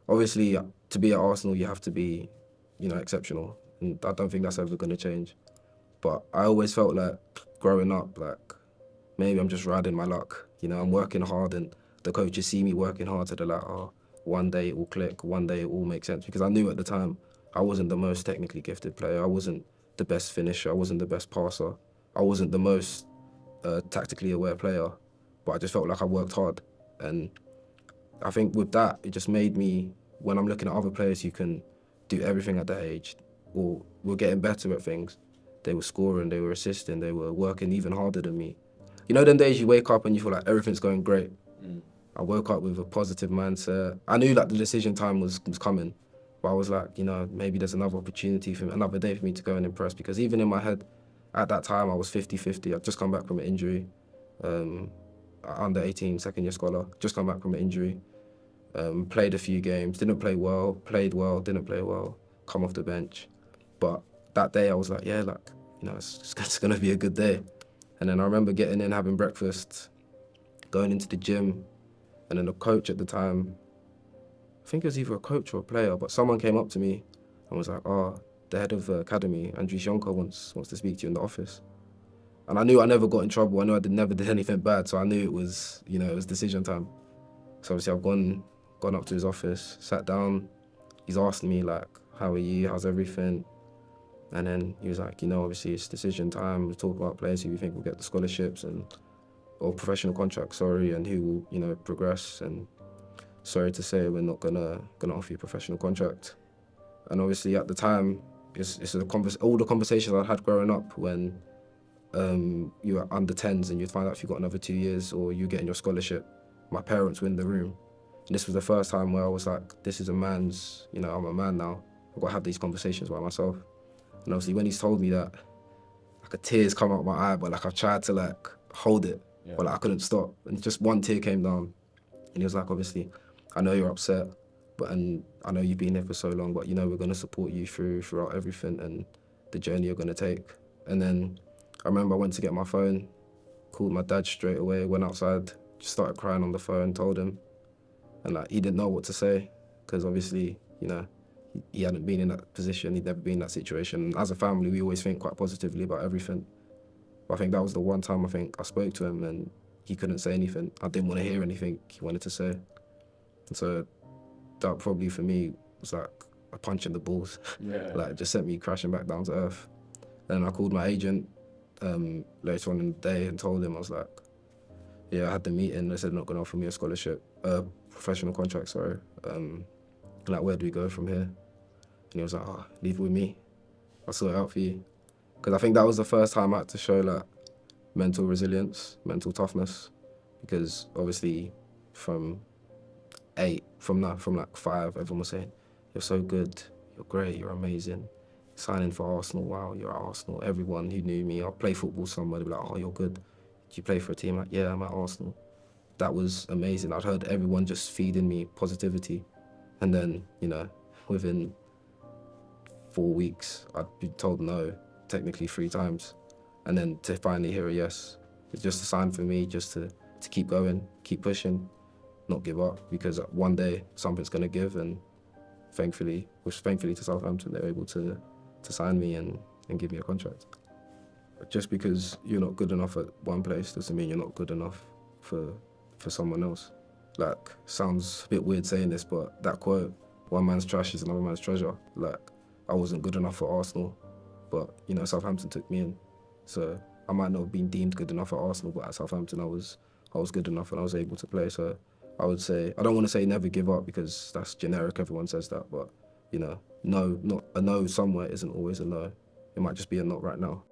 obviously, to be at Arsenal, you have to be, exceptional. And I don't think that's ever going to change. But I always felt like growing up, like maybe I'm just riding my luck. I'm working hard and the coaches see me working hard, so they're like, oh, one day it will click, one day it will make sense. Because I knew at the time I wasn't the most technically gifted player. I wasn't the best finisher. I wasn't the best passer. I wasn't the most tactically aware player. But I just felt like I worked hard. And I think with that, it just made me, when I'm looking at other players who can do everything at that age, or were getting better at things, they were scoring, they were assisting, they were working even harder than me. Them days you wake up and you feel like everything's going great. I woke up with a positive mindset. I knew that the decision time was coming, but I was like, maybe there's another opportunity for me, another day for me to go and impress. Because even in my head, at that time, I was 50-50. I'd just come back from an injury, under 18, second year scholar, just come back from an injury, played a few games, didn't play well, played well, didn't play well, come off the bench. But that day I was like, yeah, it's gonna be a good day. And then I remember getting in, having breakfast, going into the gym, and then the coach at the time, I think it was either a coach or a player, but someone came up to me and was like, oh, the head of the academy, Andriy Shonko, wants to speak to you in the office. And I knew I never got in trouble. I knew I never did anything bad, so I knew it was, it was decision time. So obviously I've gone up to his office, sat down. He's asked me like, how are you? How's everything? And then he was like, obviously it's decision time. We talk about players who we think will get the scholarships or professional contracts, and who will, progress. And sorry to say, we're not gonna offer you a professional contract. And obviously at the time, it's all the conversations I had growing up when you were under 10s and you'd find out if you got another 2 years or you getting your scholarship. My parents were in the room. And this was the first time where I was like, this is a man's, I'm a man now. I've got to have these conversations by myself. And obviously when he's told me that, like a tear's come out of my eye, but like I've tried to like hold it, but like I couldn't stop. And just one tear came down. And he was like, obviously, I know you're upset, and I know you've been here for so long, but we're going to support you throughout everything and the journey you're going to take. And then I remember I went to get my phone, called my dad straight away, went outside, just started crying on the phone, told him. And like he didn't know what to say, because obviously, he hadn't been in that position, he'd never been in that situation. And as a family, we always think quite positively about everything. But I think that was the one time I think I spoke to him and he couldn't say anything. I didn't want to hear anything he wanted to say. And so that probably for me was like a punch in the balls. Like it just sent me crashing back down to earth. And I called my agent later on in the day and told him, I was like, yeah, I had the meeting, they said they're not gonna offer me a scholarship, professional contract, sorry. Like, where do we go from here? And he was like, oh, leave it with me. I'll sort it out for you. Because I think that was the first time I had to show like mental resilience, mental toughness. Because obviously from like 5, everyone was saying, you're so good, you're great, you're amazing. Signing for Arsenal, wow, you're at Arsenal. Everyone who knew me, I'll play football somewhere, they'd be like, oh, you're good. Do you play for a team? Like, yeah, I'm at Arsenal. That was amazing. I'd heard everyone just feeding me positivity. And then, within 4 weeks, I'd been told no, technically 3 times. And then to finally hear a yes, it's just a sign for me just to keep going, keep pushing, not give up, because one day something's gonna give. And thankfully to Southampton, they were able to sign me and give me a contract. Just because you're not good enough at one place doesn't mean you're not good enough for someone else. Like, sounds a bit weird saying this, but that quote, one man's trash is another man's treasure. Like, I wasn't good enough for Arsenal, but, Southampton took me in. So I might not have been deemed good enough at Arsenal, but at Southampton I was good enough and I was able to play. So I would say, I don't want to say never give up because that's generic, everyone says that, but, no, not a no somewhere isn't always a no. It might just be a not right now.